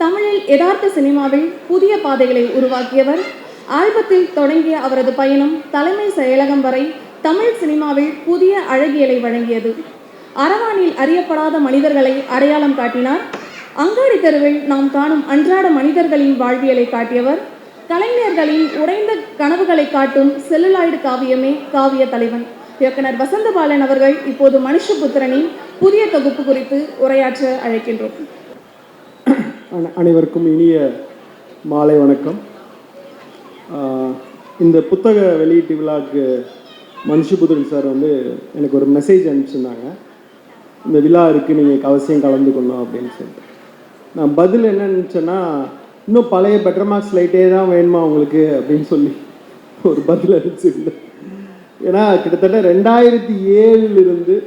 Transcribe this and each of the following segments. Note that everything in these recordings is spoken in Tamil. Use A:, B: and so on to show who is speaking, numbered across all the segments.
A: தமிழில் யதார்த்த சினிமாவில் புதிய பாதைகளை உருவாக்கியவர். ஆல்பத்தில் தொடங்கிய அவரது பயணம் தலைமை செயலகம் வரை தமிழ் சினிமாவில் புதிய அழகியலை வழங்கியது. அரவானில் அறியப்படாத மனிதர்களை அடையாளம் காட்டினார். அங்காடி தெருவில் நாம் காணும் அன்றாட மனிதர்களின் வாழ்வியலை காட்டியவர். கலைஞர்களின் உடைந்த கனவுகளை காட்டும் செல்லுலாய்டு காவியமே காவிய தலைவன். இயக்குனர் வசந்தபாலன் அவர்கள் இப்போது மனுஷபுத்திரனின் புதிய தொகுப்பு குறித்து உரையாற்ற அழைக்கின்றோம்.
B: அனைவருக்கும் இனிய மாலை வணக்கம். இந்த புத்தக வெளியீட்டு விழாவுக்கு மனுஷபுத்திரன் சார் எனக்கு ஒரு மெசேஜ் அனுப்பிச்சிருந்தாங்க. இந்த விழா இருக்குது, நீங்கள் அவசியம் கலந்துக்கணும் அப்படின்னு சொல்லிட்டு. நான் பதில் என்ன நினச்சேன்னா, இன்னும் பழைய பெட்டர் மார்க்ஸ் லைட்டே தான் வேணுமா உங்களுக்கு அப்படின்னு சொல்லி ஒரு பதில் அனுப்பிச்சிருந்தேன். ஏன்னா கிட்டத்தட்ட 2007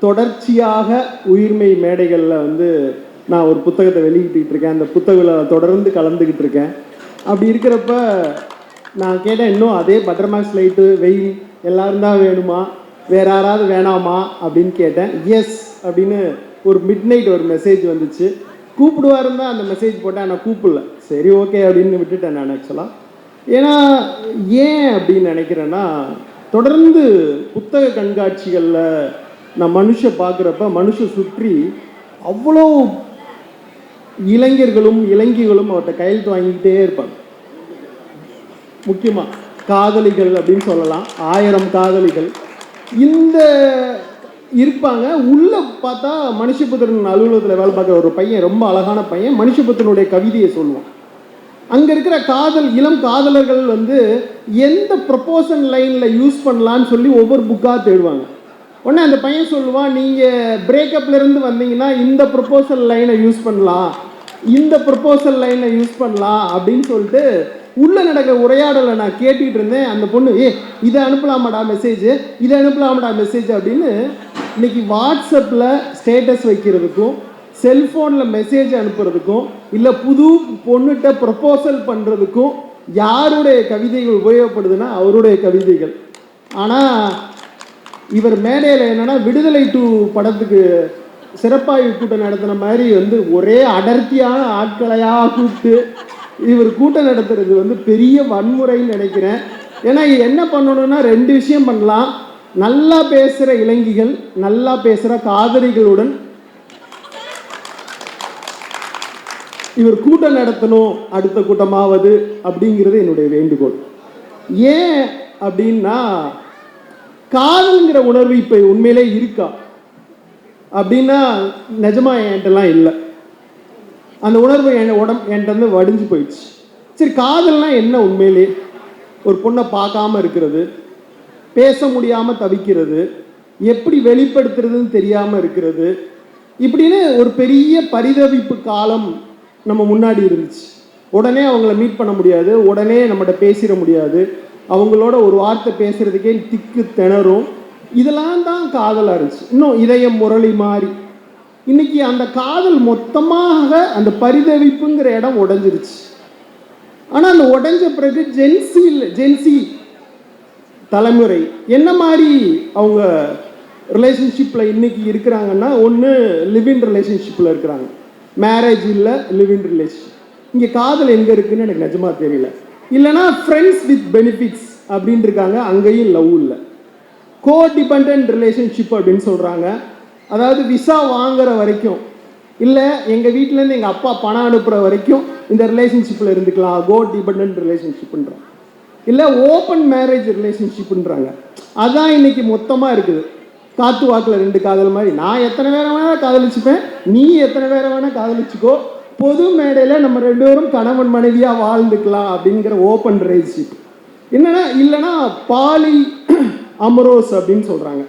B: தொடர்ச்சியாக உயிர்மை மேடைகளில் நான் ஒரு புத்தகத்தை வெளியிட்டு இருக்கேன். அந்த புத்தகத்தில் தொடர்ந்து கலந்துக்கிட்டு இருக்கேன். அப்படி இருக்கிறப்ப நான் கேட்டேன், இன்னும் அதே பட்டர் மார்க்ஸ் லைட்டு வெயில் எல்லாரும் தான் வேணுமா, வேற யாராவது வேணாமா அப்படின்னு கேட்டேன். எஸ் அப்படின்னு ஒரு மிட் நைட் ஒரு மெசேஜ் வந்துச்சு. கூப்பிடுவாருன்னு தான் அந்த மெசேஜ் போட்டேன். நான் கூப்பிடல, சரி ஓகே அப்படின்னு விட்டுட்டேன் நான் ஆக்சுவலாக. ஏன்னா ஏன் அப்படின்னு நினைக்கிறேன்னா, தொடர்ந்து புத்தக கண்காட்சிகளில் நான் பார்க்குறப்ப சுற்றி அவ்வளோ இளைஞர்களும் இளைஞர்களும் அவர்கிட்ட கையெழுத்து வாங்கிக்கிட்டே இருப்பாங்க. முக்கியமாக காதலிகள் அப்படின்னு சொல்லலாம், 1000 காதலிகள் இந்த இருப்பாங்க. உள்ளே பார்த்தா மனுஷபுத்திரன் அலுவலகத்தில் வேலை பார்க்குற ஒரு பையன், ரொம்ப அழகான பையன், மனுஷபுத்திரனுடைய கவிதையை சொல்லுவான். அங்கே இருக்கிற இளம் காதலர்கள் எந்த ப்ரொபோசல் லைனில் யூஸ் பண்ணலான்னு சொல்லி ஒவ்வொரு புக்காக தேடுவாங்க. உடனே அந்த பையன் சொல்லுவான், நீங்கள் பிரேக்கப்லேருந்து வந்தீங்கன்னா இந்த ப்ரொபோசல் லைனை யூஸ் பண்ணலாம், இந்த ப்ரொபோசல் லைனை யூஸ் பண்ணலாம் அப்படின்னு சொல்லிட்டு உள்ளே நடக்கிற உரையாடலை நான் கேட்டுக்கிட்டு இருந்தேன். அந்த பொண்ணு, இதை அனுப்பலாமாடா மெசேஜ், இதை அனுப்பலாமாடா மெசேஜ் அப்படின்னு இன்னைக்கு வாட்ஸ்அப்பில் ஸ்டேட்டஸ் வைக்கிறதுக்கும், செல்ஃபோனில் மெசேஜ் அனுப்புறதுக்கும், இல்லை புது பொண்ணுகிட்ட ப்ரொபோசல் பண்ணுறதுக்கும் யாருடைய கவிதைகள் உபயோகப்படுதுன்னா அவருடைய கவிதைகள். ஆனால் இவர் மேடையில் என்னென்னா, விடுதலை 2 படத்துக்கு சிறப்பாய்வு கூட்டம் நடத்தின மாதிரி ஒரே அடர்த்தியான ஆட்களையாக கூப்பிட்டு இவர் கூட்டம் நடத்துறது பெரிய வன்முறைன்னு நினைக்கிறேன். ஏன்னா என்ன பண்ணணும்னா 2 விஷயம் பண்ணலாம். நல்லா பேசுகிற இளைஞர்கள், நல்லா பேசுகிற காதலிகளுடன் இவர் கூட்டம் நடத்தணும், அடுத்த கூட்டமாவது அப்படிங்கிறது என்னுடைய வேண்டுகோள். ஏன் அப்படின்னா, காதல்ங்கிற உணர்வு இப்போ உண்மையிலே இருக்கா அப்படின்னா நிஜமா என்கிட்டலாம் இல்லை. அந்த உணர்வு என்கிட்ட வடிஞ்சு போயிடுச்சு. சரி, காதல்னால் என்ன? உண்மையிலே ஒரு பொண்ணை பார்க்காம இருக்கிறது, பேச முடியாமல் தவிக்கிறது, எப்படி வெளிப்படுத்துறதுன்னு தெரியாமல் இருக்கிறது, இப்படின்னு ஒரு பெரிய பரிதவிப்பு காலம் நம்ம முன்னாடி இருந்துச்சு. உடனே அவங்கள மீட் பண்ண முடியாது, உடனே நம்மகிட்ட பேசிட முடியாது, அவங்களோட ஒரு வார்த்தை பேசுறதுக்கே திக்கு திணறும். இதெல்லாம் தான் காதலாக இருந்துச்சு. இன்னும் இதயம் முரளி மாறி இன்னைக்கு அந்த காதல் மொத்தமாக அந்த பரிதவிப்புங்கிற இடம் உடைஞ்சிருச்சு. ஆனால் அந்த உடைஞ்ச பிறகு ஜென்சி தலைமுறை என்ன மாதிரி அவங்க ரிலேஷன்ஷிப்பில் இன்னைக்கு இருக்கிறாங்கன்னா, ஒன்று லிவ்-இன் ரிலேஷன்ஷிப்பில் இருக்கிறாங்க, மேரேஜ் இல்லை லிவ்-இன் ரிலேஷன்ஷிப். இங்கே காதல் எங்கே இருக்குன்னு எனக்கு நிஜமாக தெரியல. இல்லைனா ஃப்ரெண்ட்ஸ் வித் பெனிஃபிட்ஸ் அப்படின்னு இருக்காங்க, அங்கேயும் லவ் இல்லை. கோ டிபெண்ட் ரிலேஷன்ஷிப் அப்படின்னு சொல்கிறாங்க. அதாவது விசா வாங்குற வரைக்கும், இல்லை எங்கள் வீட்டிலேருந்து எங்கள் அப்பா பணம் அனுப்புகிற வரைக்கும் இந்த ரிலேஷன்ஷிப்பில் இருந்துக்கலாம், கோ டிபெண்ட் ரிலேஷன்ஷிப்ன்றாங்க. இல்லை ஓப்பன் மேரேஜ் ரிலேஷன்ஷிப்ன்றாங்க. அதுதான் இன்னைக்கு மொத்தமாக இருக்குது. காத்து வாக்கில் 2 காதல் மாதிரி, நான் எத்தனை பேரை வேணால் காதலிச்சுப்பேன், நீ எத்தனை பேரை வேணால் காதலிச்சுக்கோ, பொது மேடையில் நம்ம 2 பேரும் கணவன் மனைவியாக வாழ்ந்துக்கலாம் அப்படிங்கிற ஓப்பன் ரிலேஷன்ஷிப். என்னன்னா இல்லைன்னா பாலி அமரோஸ் அப்படின்னு சொல்கிறாங்க.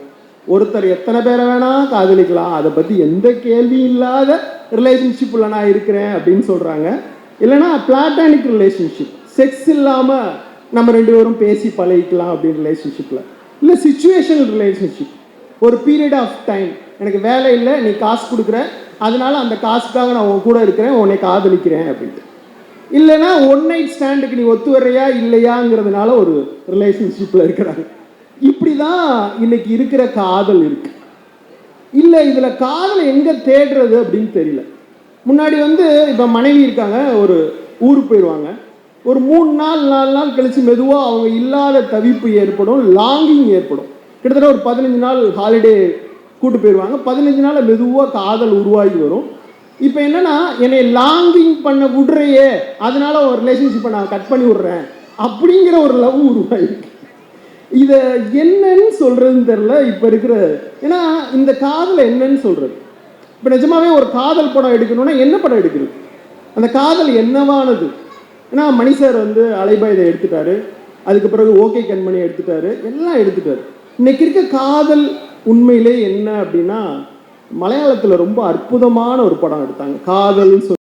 B: ஒருத்தர் எத்தனை பேரை வேணால் காதலிக்கலாம், அதை பற்றி எந்த கேள்வியும் இல்லாத ரிலேஷன்ஷிப்பில் நான் இருக்கிறேன் அப்படின்னு சொல்கிறாங்க. இல்லைனா பிளாட்டானிக் ரிலேஷன்ஷிப், செக்ஸ் இல்லாமல் நம்ம 2 பேரும் பேசி பழகிக்கலாம் அப்படின்னு ரிலேஷன்ஷிப்பில். இல்லை சிச்சுவேஷனல் ரிலேஷன்ஷிப், ஒரு பீரியட் ஆஃப் டைம், எனக்கு வேலை இல்லை, நீ காசு கொடுக்குற, அதனால அந்த காசுக்காக நான் உன் கூட இருக்கிறேன், உன்னை காதலிக்கிறேன் அப்படின்ட்டு. இல்லைன்னா ஒன் நைட் ஸ்டாண்டுக்கு நீ ஒத்து வர்றியா இல்லையாங்கிறதுனால ஒரு ரிலேஷன்ஷிப்பில் இருக்கிறாங்க. இப்படி தான் இன்னைக்கு இருக்கிற காதல் இருக்கு. இல்லை இதில் காதலை எங்கே தேடுறது அப்படின்னு தெரியல. முன்னாடி வந்து இப்போ மனைவி இருக்காங்க, ஒரு ஊருக்கு போயிடுவாங்க, ஒரு 3 நாள் 4 நாள் கழித்து மெதுவாக அவங்க இல்லாத தவிப்பு ஏற்படும், லாங்கிங் ஏற்படும். கிட்டத்தட்ட ஒரு 15 நாள் ஹாலிடே கூட்டு போயிடுவாங்க, 15 நாள் மெதுவாக காதல் உருவாகி வரும். இப்போ என்னன்னா, என்னை லாங்கிங் பண்ண விடுறையே, அதனால ஒரு ரிலேஷன்ஷிப்பை நான் கட் பண்ணி விடுறேன் அப்படிங்கிற ஒரு லவ் உருவாயிருக்கு. இதை என்னன்னு சொல்றதுன்னு தெரில இப்போ இருக்கிற. ஏன்னா இந்த காதலை என்னன்னு சொல்றது? இப்போ நிஜமாவே ஒரு காதல் படம் எடுக்கணும்னா என்ன படம் எடுக்கிறது? அந்த காதல் என்னவானது? ஏன்னா மணி சார் வந்து அலைபாயுதை எடுத்துட்டாரு, அதுக்கு பிறகு ஓகே கண்மணி எடுத்துட்டாரு, எல்லாம் எடுத்துட்டாரு. இன்னைக்கு இருக்க காதல் உண்மையிலே என்ன அப்படின்னா, மலையாளத்தில் ரொம்ப அற்புதமான ஒரு படம் எடுத்தாங்க, காதல்னு சொல்லி.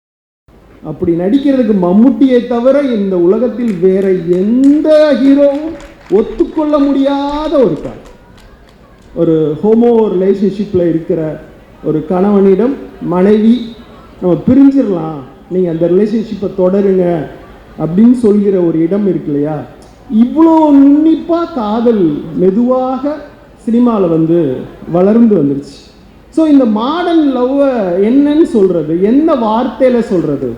B: அப்படி நடிக்கிறதுக்கு மம்முட்டியை தவிர இந்த உலகத்தில் வேற எந்த ஹீரோவும் ஒத்துக்கொள்ள முடியாத ஒரு காதல். ஒரு ஹோமோ ரிலேஷன்ஷிப்பில் இருக்கிற ஒரு கணவனிடம் மனைவி, நம்ம பிரிஞ்சிடலாம், நீங்கள் அந்த ரிலேஷன்ஷிப்பை தொடருங்க அப்படின்னு சொல்கிற ஒரு இடம் இருக்கு இல்லையா? இவ்வளோ நுண்ணிப்பாக காதல் மெதுவாக சினிமாவில் வந்து வளர்ந்து வந்துருச்சு. ஸோ இந்த மாடர்ன் லவ்வை என்னன்னு சொல்கிறது, என்ன வார்த்தையில் சொல்கிறது?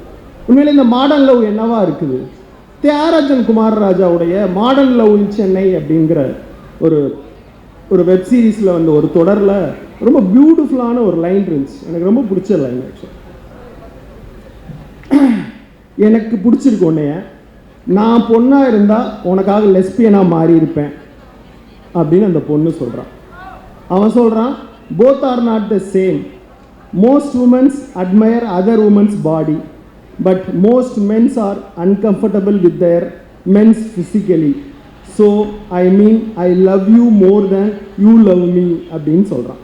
B: உண்மையிலே இந்த மாடர்ன் லவ் என்னவா இருக்குது? தியாகராஜன் குமாரராஜாவுடைய மாடர்ன் லவ் இன் சென்னை அப்படிங்கிற ஒரு வெப் சீரிஸில் வந்து ஒரு தொடரில் ரொம்ப பியூட்டிஃபுல்லான ஒரு லைன் இருந்துச்சு, எனக்கு ரொம்ப பிடிச்ச லைன். ஆக்சுவலி எனக்கு பிடிச்சிருக்கு உன்னைய, நான் பொண்ணாக இருந்தால் உனக்காக லெஸ்பியனாக மாறி இருப்பேன் அப்படின்னு அந்த பொண்ணு சொல்கிறான். அவன் சொல்கிறான், both are not the same. Most women admire other women's body, but most men are uncomfortable with their men's physically. So I mean I love you more than you love me அப்படின்னு சொல்கிறான்.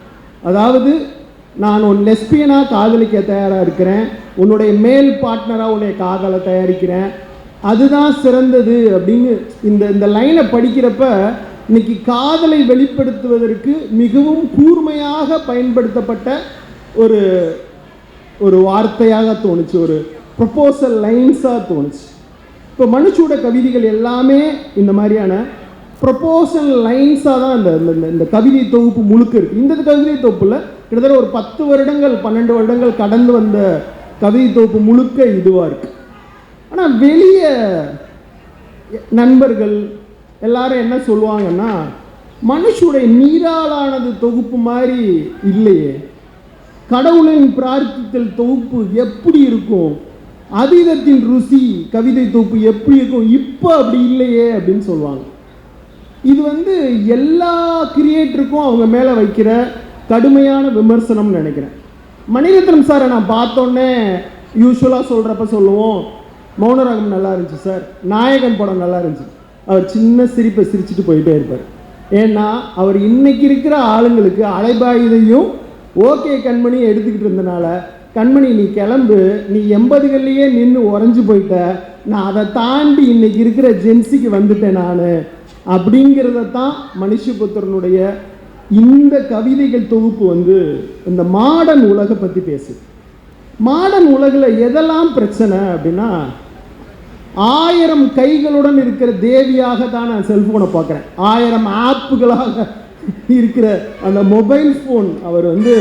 B: அதாவது நான் உன் லெஸ்பியனாக காதலிக்க தயாராக இருக்கிறேன், உன்னுடைய மேல் பார்ட்னராக உன்னுடைய காதலை தயாரிக்கிறேன், அதுதான் சிறந்தது அப்படின்னு இந்த லைனை படிக்கிறப்ப இன்னைக்கு காதலை வெளிப்படுத்துவதற்கு மிகவும் கூர்மையாக பயன்படுத்தப்பட்ட ஒரு வார்த்தையாக தோணுச்சு, ஒரு ப்ரொபோசல் லைன்ஸாக தோணுச்சு. இப்போ மனுஷோட கவிதைகள் எல்லாமே இந்த மாதிரியான ப்ரொபோசல் லைன்ஸாக தான் இந்த கவிதை தொகுப்பு முழுக்க இருக்குது. இந்த கவிதை தொகுப்பில் கிட்டத்தட்ட ஒரு 10 வருடங்கள் 12 வருடங்கள் கடந்து வந்த கவிதை தொகுப்பு முழுக்க இதுவாக இருக்குது. ஆனால் வெளியே நண்பர்கள் எல்லாரும் என்ன சொல்லுவாங்கன்னா, மனுஷுடைய நீராளானது தொகுப்பு மாதிரி இல்லையே, கடவுளின் பிரார்த்தித்தல் தொகுப்பு எப்படி இருக்கும், அதீதத்தின் ருசி கவிதை தொகுப்பு எப்படி இருக்கும், இப்போ அப்படி இல்லையே அப்படின்னு சொல்லுவாங்க. இது வந்து எல்லா கிரியேட்டருக்கும் அவங்க மேலே வைக்கிற கடுமையான விமர்சனம்னு நினைக்கிறேன். மணிரத்னம் சாரை நான் பார்த்தோன்னே யூஸ்வலாக சொல்கிறப்ப சொல்லுவோம், மௌனராகம் நல்லா இருந்துச்சு சார், நாயகன் படம் நல்லா இருந்துச்சு, அவர் சின்ன சிரிப்பை சிரிச்சுட்டு போயிட்டே இருப்பார். ஏன்னா அவர் இன்னைக்கு இருக்கிற ஆளுங்களுக்கு அலைபாயுதையும் ஓகே கண்மணி எடுத்துக்கிட்டு இருந்தனால, கண்மணி நீ கிளம்பு, நீ 80கள்லேயே நின்று உறைஞ்சி போயிட்ட, நான் அதை தாண்டி இன்னைக்கு இருக்கிற ஜென்சிக்கு வந்துட்டேன் நான் அப்படிங்கிறதான் மனுஷபுத்திரனுடைய இந்த கவிதைகள் தொகுப்பு வந்து இந்த மாடர்ன் உலகை பற்றி பேசுது. மாடர்ன் உலகில் எதெல்லாம் பிரச்சனை அப்படின்னா, 1000 கைகளுடன் இருக்கிற தேவியாக தான் நான் செல்ஃபோனை பார்க்குறேன், 1000 ஆப்புகளாக இருக்கிற அந்த மொபைல் ஃபோன். அவர் வந்து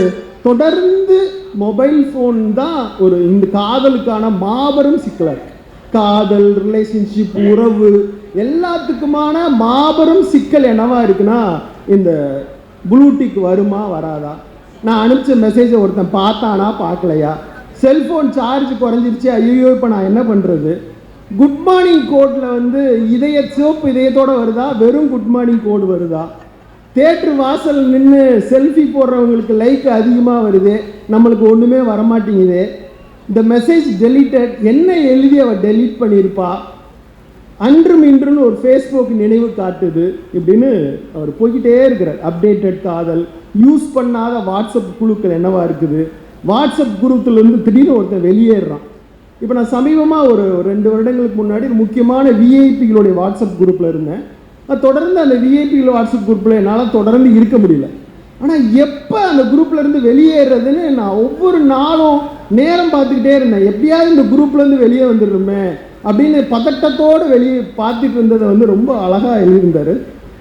B: தொடர்ந்து மொபைல் ஃபோன் தான் இந்த காதலுக்கான மாபெரும் சிக்கலாக இருக்குது. காதல், ரிலேஷன்ஷிப், உறவு எல்லாத்துக்குமான மாபெரும் சிக்கல் என்னவா இருக்குன்னா, இந்த ப்ளூடிக் வருமா வராதா, நான் அனுப்பிச்ச மெசேஜை ஒருத்தன் பார்த்தானா பார்க்கலையா, செல்ஃபோன் சார்ஜ் குறைஞ்சிருச்சு, ஐயோ இப்போ நான் என்ன பண்ணுறது, குட் மார்னிங் கோடில் வந்து சிவப்பு இதயத்தோடு வருதா, வெறும் குட் மார்னிங் கோடு வருதா, தேட்டர் வாசல் நின்று செல்ஃபி போடுறவங்களுக்கு லைக் அதிகமாக வருது, நம்மளுக்கு ஒன்றுமே வரமாட்டேங்குது, இந்த மெசேஜ் டெலிட்டட், என்ன எழுதி அவள் டெலீட் பண்ணியிருப்பா, அன்றும் இன்றுன்னு ஒரு ஃபேஸ்புக் நினைவு காட்டுது இப்படின்னு அவர் போய்கிட்டே இருக்கிறார். அப்டேட்டட் காதல், யூஸ் பண்ணாத வாட்ஸ்அப் குழுக்கள் என்னவா இருக்குது, வாட்ஸ்அப் குரூப்லேருந்து திடீர்னு ஒருத்தர் வெளியேறான். இப்போ நான் சமீபமாக ஒரு 2 வருடங்களுக்கு முன்னாடி ஒரு முக்கியமான விஐபிகளுடைய வாட்ஸ்அப் குரூப்பில் இருந்தேன். தொடர்ந்து அந்த விஐபிகள் வாட்ஸ்அப் குரூப்பில் என்னால் தொடர்ந்து இருக்க முடியல. ஆனால் எப்போ அந்த குரூப்லேருந்து வெளியேறதுன்னு நான் ஒவ்வொரு நாளும் நேரம் பார்த்துக்கிட்டே இருந்தேன், எப்படியாவது இந்த குரூப்லேருந்து வெளியே வந்துடுறோமே அப்படின்னு பதட்டத்தோடு வெளியே பார்த்துட்டு இருந்ததை வந்து ரொம்ப அழகாக எழுதியிருந்தார்.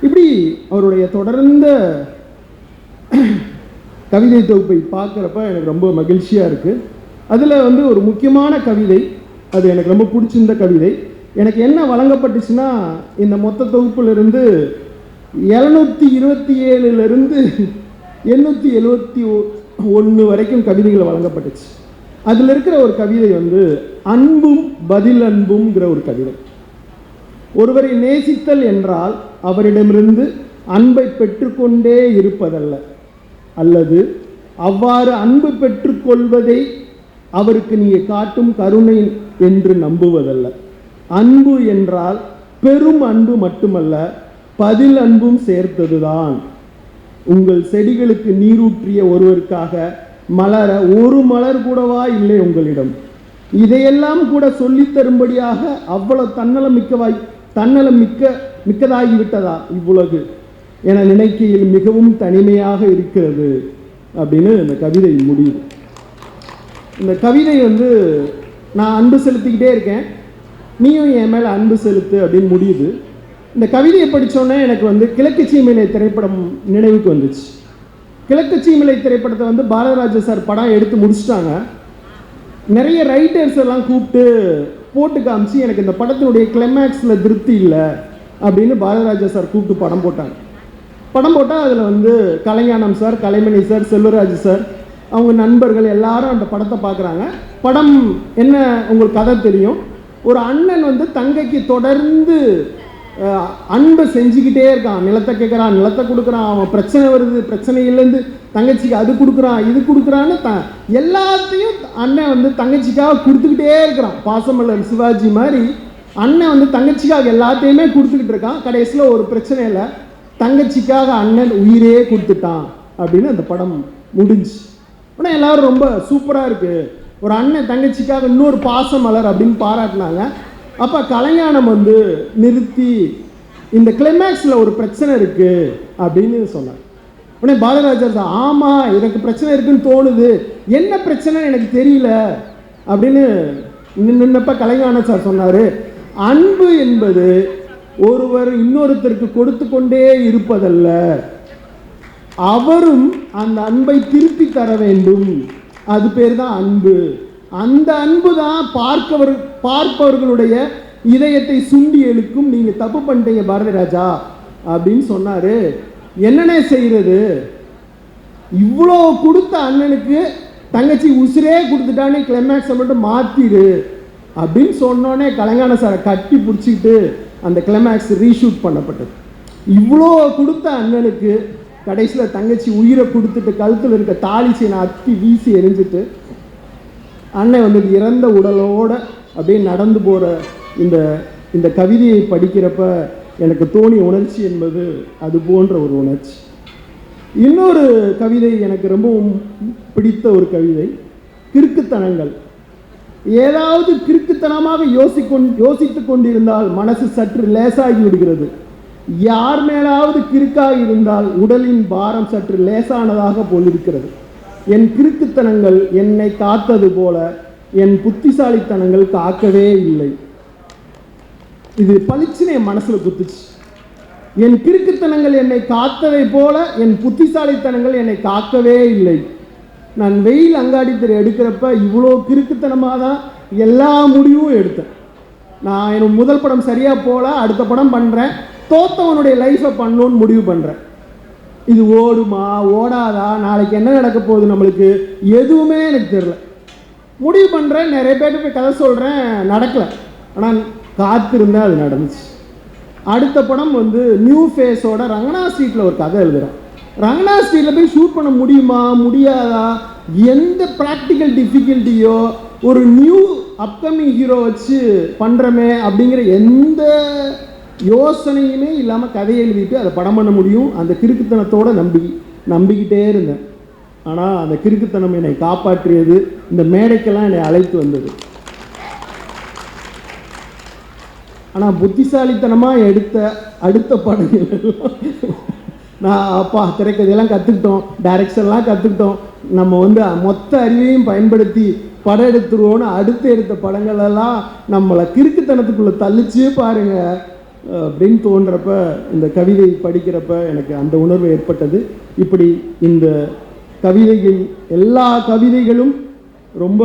B: இப்படி அவருடைய தொடர்ந்த கவிதை தொகுப்பை பார்க்குறப்ப எனக்கு ரொம்ப மகிழ்ச்சியாக இருக்குது. அதில் வந்து ஒரு முக்கியமான கவிதை, அது எனக்கு ரொம்ப பிடிச்சிருந்த கவிதை. எனக்கு என்ன வழங்கப்பட்டுச்சுன்னா, இந்த மொத்த தொகுப்பிலிருந்து 727லிருந்து 871 வரைக்கும் கவிதைகள் வழங்கப்பட்டுச்சு. அதில் இருக்கிற ஒரு கவிதை வந்து அன்பும் பதில் அன்புங்கிற ஒரு கவிதை. ஒருவரை நேசித்தல் என்றால் அவரிடமிருந்து அன்பை பெற்றுக்கொண்டே இருப்பதல்ல, அல்லது அவ்வாறு அன்பு பெற்றுக்கொள்வதை அவருக்கு நீங்கள் காட்டும் கருணை என்று நம்புவதல்ல. அன்பு என்றால் பெரும் அன்பு மட்டுமல்ல, பதில் அன்பும் சேர்த்ததுதான். உங்கள் செடிகளுக்கு நீரூற்றிய ஒருவருக்காக மலர ஒரு மலர் கூடவா இல்லை உங்களிடம்? இதையெல்லாம் கூட சொல்லித் தரும்படியாக அவ்வளவு தன்னலம் மிக்கதாகிவிட்டதா இவ்வுலகு என நினைக்கையில் மிகவும் தனிமையாக இருக்கிறது அப்படின்னு இந்த கவிதை முடியுது. இந்த கவிதை வந்து நான் அன்பு செலுத்திக்கிட்டே இருக்கேன், நீயும் என் மேலே அன்பு செலுத்து அப்படின்னு முடியுது. இந்த கவிதையை படித்தோன்னே எனக்கு வந்து கிழக்கு சீமையிலை திரைப்படம் நினைவுக்கு வந்துச்சு. கிழக்கு சீமையிலை திரைப்படத்தை வந்து பாரதிராஜா சார் படம் எடுத்து முடிச்சிட்டாங்க. நிறைய ரைட்டர்ஸ் எல்லாம் கூப்பிட்டு போட்டு காமிச்சு எனக்கு இந்த படத்தினுடைய கிளைமேக்ஸில் திருப்தி இல்லை அப்படின்னு பாரதிராஜா சார் கூப்பிட்டு படம் போட்டாங்க. படம் போட்டால் அதில் வந்து Kalaignanam sir, Kalaimani sir, Selvaraj sir, அவங்க நண்பர்கள் எல்லாரும் அந்த படத்தை பார்க்குறாங்க. படம் என்ன, உங்களுக்கு கதை தெரியும். ஒரு அண்ணன் வந்து தங்கைக்கு தொடர்ந்து அன்பை செஞ்சுக்கிட்டே இருக்கான். நிலத்தை கேட்குறான், நிலத்தை கொடுக்குறான், அவன் பிரச்சனை வருது, பிரச்சனையிலேருந்து தங்கச்சிக்கு அது கொடுக்குறான், இது கொடுக்குறான்னு எல்லாத்தையும் அண்ணன் வந்து தங்கச்சிக்காக கொடுத்துக்கிட்டே இருக்கிறான். பாசமல்லர் சிவாஜி மாதிரி அண்ணன் வந்து தங்கச்சிக்காக எல்லாத்தையுமே கொடுத்துக்கிட்டு இருக்கான். கடைசியில் ஒரு பிரச்சனை இல்லை, தங்கச்சிக்காக அண்ணன் உயிரே கொடுத்துட்டான் அப்படின்னு அந்த படம் முடிஞ்சு. ஆனால் எல்லாரும் ரொம்ப சூப்பராக இருக்குது, ஒரு அண்ணன் தங்கச்சிக்காக இன்னொரு பாசமலர் அப்படின்னு பாராட்டினாங்க. அப்போ கலைஞானம் வந்து நிறுத்தி இந்த கிளைமேக்ஸில் ஒரு பிரச்சனை இருக்குது அப்படின்னு சொன்னார். உடனே பாரதிராஜா சார், ஆமாம் எனக்கு பிரச்சனை இருக்குன்னு தோணுது, என்ன பிரச்சனை எனக்கு தெரியல அப்படின்னு நின்னப்ப கலைஞானம் சார் சொன்னார், அன்பு என்பது ஒருவர் இன்னொருத்தருக்கு கொடுத்து கொண்டே இருப்பதல்ல, அவரும் அந்த அன்பை திருப்பி தர வேண்டும், அது பேர் தான் அன்பு. அந்த அன்பு தான் பார்ப்பவர்களுடைய இதயத்தை சுண்டி எழுக்கும். நீங்கள் தப்பு பண்ணிட்டீங்க பாரதிராஜா அப்படின்னு சொன்னார். என்னென்ன செய்கிறது, இவ்வளோ கொடுத்த அண்ணனுக்கு தங்கச்சி உசிரே கொடுத்துட்டானே, கிளைமேக்ஸை மட்டும் மாற்றிடு அப்படின்னு சொன்னோன்னே கலைஞான சாரை கட்டி பிடிச்சிக்கிட்டு அந்த கிளைமேக்ஸ் ரீஷூட் பண்ணப்பட்டது. இவ்வளோ கொடுத்த அண்ணனுக்கு கடைசியில் தங்கச்சி உயிரை கொடுத்துட்டு கழுத்தில் இருக்க தாலி செயினை அத்தி வீசி எரிஞ்சிட்டு அண்ணன் வந்து இறந்த உடலோடு அப்படியே நடந்து போகிற இந்த கவிதையை படிக்கிறப்ப எனக்கு தோணிய உணர்ச்சி என்பது அது போன்ற ஒரு உணர்ச்சி. இன்னொரு கவிதை எனக்கு ரொம்பவும் பிடித்த ஒரு கவிதை, கிறுக்குத்தனங்கள். ஏதாவது கிறுக்குத்தனமாக யோசித்து கொண்டிருந்தால் மனசு சற்று லேசாகி விடுகிறது. யார் மேலாவது கிறுக்காக இருந்தால் உடலின் பாரம் சற்று லேசானதாக போலிருக்கிறது. என் கிறுக்குத்தனங்கள் என்னை காத்தது போல என் புத்திசாலித்தனங்கள் காக்கவே இல்லை. இது பளிச்சுன்னு என் மனசுல குத்துச்சு. என் கிறுக்குத்தனங்கள் என்னை காத்ததை போல என் புத்திசாலித்தனங்கள் என்னை காக்கவே இல்லை. நான் வெயில் அங்காடி தெரு எடுக்கிறப்ப இவ்வளோ கிறுக்குத்தனமாக தான் எல்லா முடிவும் எடுத்தேன். நான் என் முதல் படம் சரியாக போல, அடுத்த படம் பண்ணுறேன், தோத்தவனுடைய லைஃப்பை பண்ணணும்னு முடிவு பண்ணுறேன். இது ஓடுமா ஓடாதா, நாளைக்கு என்ன நடக்க போகுது நம்மளுக்கு எதுவுமே எனக்கு தெரியல. முடிவு பண்ணுறேன், நிறைய பேர்ட்டு போய் கதை சொல்கிறேன், நடக்கலை. ஆனால் காத்திருந்தேன், அது நடந்துச்சு. அடுத்த படம் வந்து நியூ ஃபேஸோட ரங்கனா ஸ்ட்ரீட்டில் ஒரு கதை எழுதுகிறேன். ரங்கனா ஸ்ட்ரீட்டில் போய் ஷூட் பண்ண முடியுமா முடியாதா, எந்த ப்ராக்டிக்கல் டிஃபிகல்ட்டியோ ஒரு நியூ அப்கமிங் ஹீரோ வச்சு பண்ணுறமே அப்படிங்கிற எந்த யோசனையுமே இல்லாமல் கதையை எழுதிட்டு அதை படம் பண்ண முடியும். அந்த கிறுக்குத்தனத்தோடு நம்பிக்கிட்டே இருந்தேன். ஆனால் அந்த கிறுக்குத்தனம் என்னை காப்பாற்றியது, இந்த மேடைக்கெல்லாம் என்னை அழைத்து வந்தது. ஆனால் புத்திசாலித்தனமாக எடுத்த அடுத்த படங்கள் நான் அப்பா திரைக்கதையெல்லாம் கற்றுக்கிட்டோம், டைரக்ஷன்லாம் கற்றுக்கிட்டோம், நம்ம வந்து மொத்த அறிவையும் பயன்படுத்தி படம் எடுத்துருவோன்னு அடுத்து எடுத்த படங்களெல்லாம் நம்மளை கிறுக்குத்தனத்துக்குள்ளே தள்ளிச்சே பாருங்கள் அப்படின்னு தோன்றப்ப இந்த கவிதை படிக்கிறப்ப எனக்கு அந்த உணர்வு ஏற்பட்டது. இப்படி இந்த கவிதைகள் எல்லா கவிதைகளும் ரொம்ப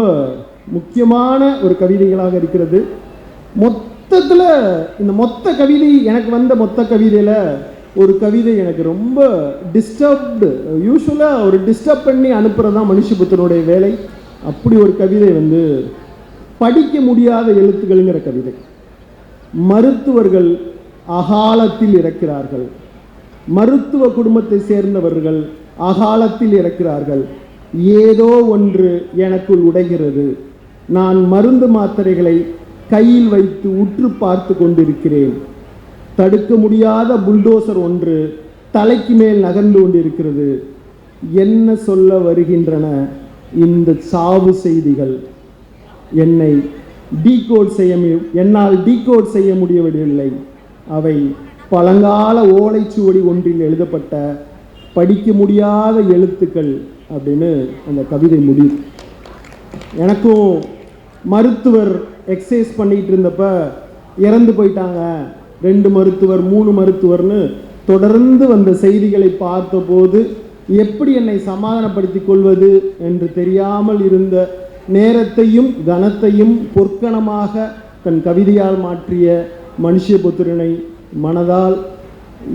B: முக்கியமான ஒரு கவிதைகளாக இருக்கிறது. மொத்தத்தில் இந்த மொத்த கவிதை எனக்கு வந்த மொத்த கவிதையில் ஒரு கவிதை எனக்கு ரொம்ப டிஸ்டர்ப்டு. யூஸ்வலாக ஒரு டிஸ்டர்ப் பண்ணி அனுப்புகிறது தான் மனுஷபுத்திரனுடைய வேலை. அப்படி ஒரு கவிதை வந்து படிக்க முடியாத எழுத்துக்கள்ங்கிற கவிதை. மருத்துவர்கள் அகாலத்தில் இறக்கிறார்கள், மருத்துவ குடும்பத்தை சேர்ந்தவர்கள் அகாலத்தில் இறக்கிறார்கள். ஏதோ ஒன்று எனக்குள் உடைகிறது. நான் மருந்து மாத்திரைகளை கையில் வைத்து உற்று பார்த்து கொண்டிருக்கிறேன். தடுக்க முடியாத புல்டோசர் ஒன்று தலைக்கு மேல் நகர்ந்து கொண்டிருக்கிறது. என்ன சொல்ல வருகின்றன இந்த சாவு செய்திகள்? என்னால் டீகோட் செய்ய முடியவில்லை. அவை பழங்கால ஓலைச்சுவடி ஒன்றில் எழுதப்பட்ட படிக்க முடியாத எழுத்துக்கள் அப்படின்னு அந்த கவிதை முடியும். எனக்கும் மருத்துவர் எக்ஸசைஸ் பண்ணிகிட்டு இருந்தப்ப இறந்து போயிட்டாங்க, 2 மருத்துவர் 3 மருத்துவர்னு தொடர்ந்து வந்த செய்திகளை பார்த்தபோது எப்படி என்னை சமாதானப்படுத்திக் கொள்வது என்று தெரியாமல் இருந்த நேரத்தையும் கனத்தையும் பொற்கணமாக தன் கவிதையால் மாற்றிய மனுஷபுத்திரனை மனதால்,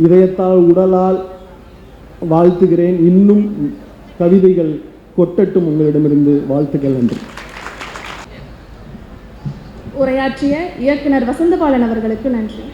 B: இதயத்தால், உடலால் வாழ்த்துகிறேன். இன்னும் கவிதைகள் கொட்டட்டும் உங்களிடமிருந்து. வாழ்த்துக்கள். நன்றி.
A: உரையாற்றிய இயக்குனர் வசந்தபாலன் அவர்களுக்கு நன்றி.